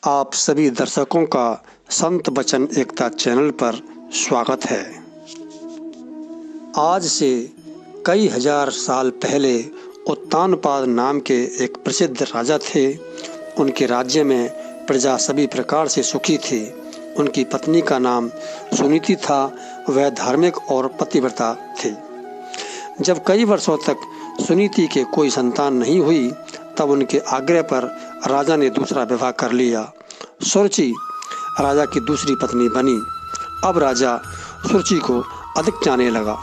आप सभी दर्शकों का संत वचन एकता चैनल पर स्वागत है। आज से कई हजार साल पहले उत्तानपाद नाम के एक प्रसिद्ध राजा थे। उनके राज्य में प्रजा सभी प्रकार से सुखी थी। उनकी पत्नी का नाम सुनीति था। वह धार्मिक और पतिव्रता थी। जब कई वर्षों तक सुनीति के कोई संतान नहीं हुई, तब उनके आग्रह पर राजा ने दूसरा विवाह कर लिया। सुरुचि राजा की दूसरी पत्नी बनी। अब राजा सुरुचि को अधिक चाहने लगा।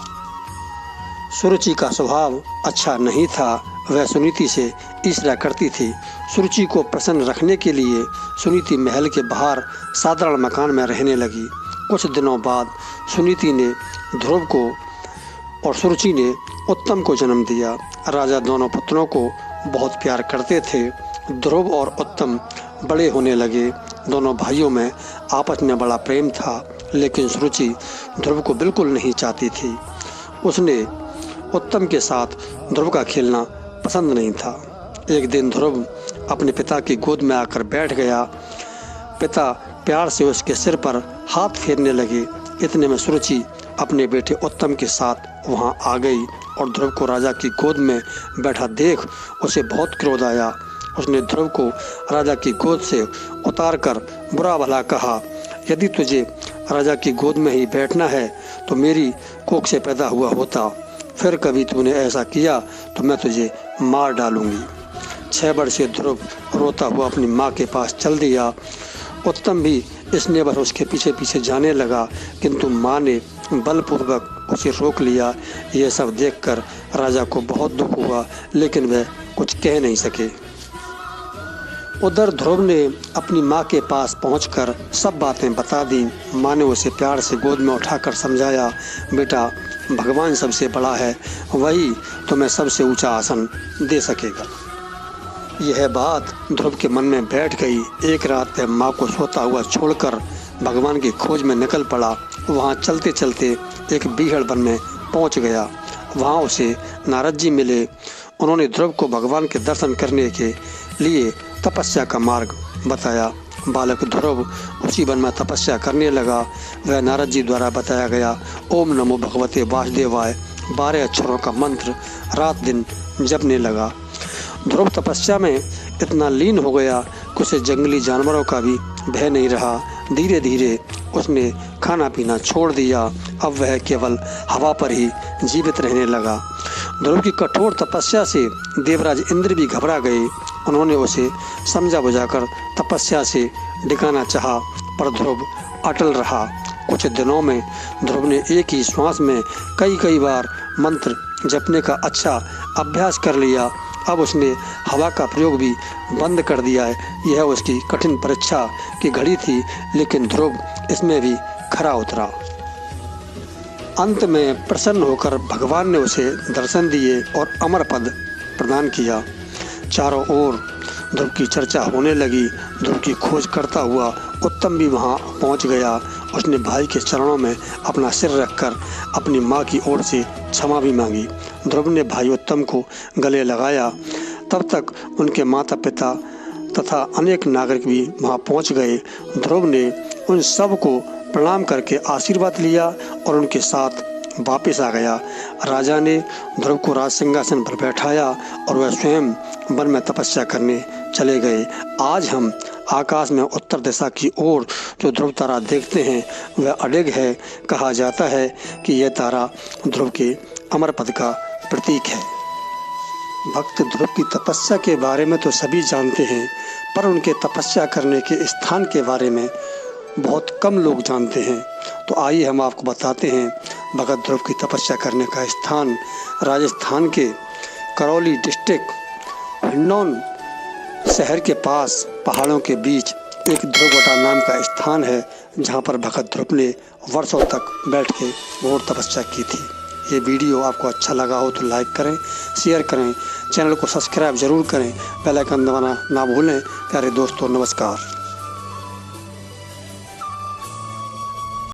सुरुचि का स्वभाव अच्छा नहीं था। वह सुनीति से ईर्ष्या करती थी। सुरुचि को प्रसन्न रखने के लिए सुनीति महल के बाहर साधारण मकान में रहने लगी। कुछ दिनों बाद सुनीति ने ध्रुव को और सुरुचि ने उत्तम को जन्म दिया। राजा दोनों पुत्रों को बहुत प्यार करते थे। ध्रुव और उत्तम बड़े होने लगे। दोनों भाइयों में आपस में बड़ा प्रेम था, लेकिन सुरुचि ध्रुव को बिल्कुल नहीं चाहती थी। उसने उत्तम के साथ ध्रुव का खेलना पसंद नहीं था। एक दिन ध्रुव अपने पिता की गोद में आकर बैठ गया। पिता प्यार से उसके सिर पर हाथ फेरने लगे। इतने में सुरुचि अपने बेटे उत्तम के साथ वहां आ गई और ध्रुव को राजा की गोद में बैठा देख उसे बहुत क्रोध आया। उसने ध्रुव को राजा की गोद से उतारकर बुरा भला कहा, यदि तुझे राजा की गोद में ही बैठना है तो मेरी कोख से पैदा हुआ होता। फिर कभी तूने ऐसा किया तो मैं तुझे मार डालूंगी। 6 वर्षीय ध्रुव रोता हुआ अपनी माँ के पास चल दिया। उत्तम भी इसने बस उसके पीछे पीछे जाने लगा, किंतु माँ ने बलपूर्वक उसे रोक लिया। यह सब देखकर राजा को बहुत दुख हुआ, लेकिन वह कुछ कह नहीं सके। उधर ध्रुव ने अपनी माँ के पास पहुंचकर सब बातें बता दी। माँ ने उसे प्यार से गोद में उठाकर समझाया, बेटा, भगवान सबसे बड़ा है, वही तुम्हें सबसे ऊंचा आसन दे सकेगा। यह बात ध्रुव के मन में बैठ गई। एक रात वह माँ को सोता हुआ छोड़कर भगवान की खोज में निकल पड़ा। वहाँ चलते चलते एक बीहड़ वन में पहुँच गया। वहाँ उसे नारद जी मिले। उन्होंने ध्रुव को भगवान के दर्शन करने के लिए तपस्या का मार्ग बताया। बालक ध्रुव उसी वन में तपस्या करने लगा। वह नारद जी द्वारा बताया गया ओम नमो भगवते वासुदेवाय 12 अक्षरों का मंत्र रात दिन जपने लगा। ध्रुव तपस्या में इतना लीन हो गया कि उसे जंगली जानवरों का भी भय नहीं रहा। धीरे धीरे उसने खाना पीना छोड़ दिया। अब वह केवल हवा पर ही जीवित रहने लगा। ध्रुव की कठोर तपस्या से देवराज इंद्र भी घबरा गए। उन्होंने उसे समझा बुझाकर तपस्या से डिगाना चाहा, पर ध्रुव अटल रहा। कुछ दिनों में ध्रुव ने एक ही श्वास में कई बार मंत्र जपने का अच्छा अभ्यास कर लिया। अब उसने हवा का प्रयोग भी बंद कर दिया है। यह उसकी कठिन परीक्षा की घड़ी थी, लेकिन ध्रुव इसमें भी खरा उतरा। अंत में प्रसन्न होकर भगवान ने उसे दर्शन दिए और अमर पद प्रदान किया। चारों ओर ध्रुव की चर्चा होने लगी। ध्रुव की खोज करता हुआ उत्तम भी वहां पहुंच गया। उसने भाई के चरणों में अपना सिर रखकर अपनी माँ की ओर से क्षमा भी मांगी। ध्रुव ने भाई उत्तम को गले लगाया। तब तक उनके माता पिता तथा अनेक नागरिक भी वहां पहुंच गए। ध्रुव ने उन सब को प्रणाम करके आशीर्वाद लिया और उनके साथ वापस आ गया। राजा ने ध्रुव को राज सिंहासन पर बैठाया और वह स्वयं वन में तपस्या करने चले गए। आज हम आकाश में उत्तर दिशा की ओर जो ध्रुव तारा देखते हैं, वह अडिग है। कहा जाता है कि यह तारा ध्रुव के अमर पद का प्रतीक है। भक्त ध्रुव की तपस्या के बारे में तो सभी जानते हैं, पर उनके तपस्या करने के स्थान के बारे में बहुत कम लोग जानते हैं। तो आइए हम आपको बताते हैं भगत ध्रुव की तपस्या करने का स्थान। राजस्थान के करौली डिस्ट्रिक्ट हिंडौन शहर के पास पहाड़ों के बीच एक ध्रुवगटा नाम का स्थान है, जहां पर भगत ध्रुव ने वर्षों तक बैठ के घोर तपस्या की थी। ये वीडियो आपको अच्छा लगा हो तो लाइक करें, शेयर करें, चैनल को सब्सक्राइब जरूर करें, बेल आइकन दबाना ना भूलें। प्यारे दोस्तों, नमस्कार।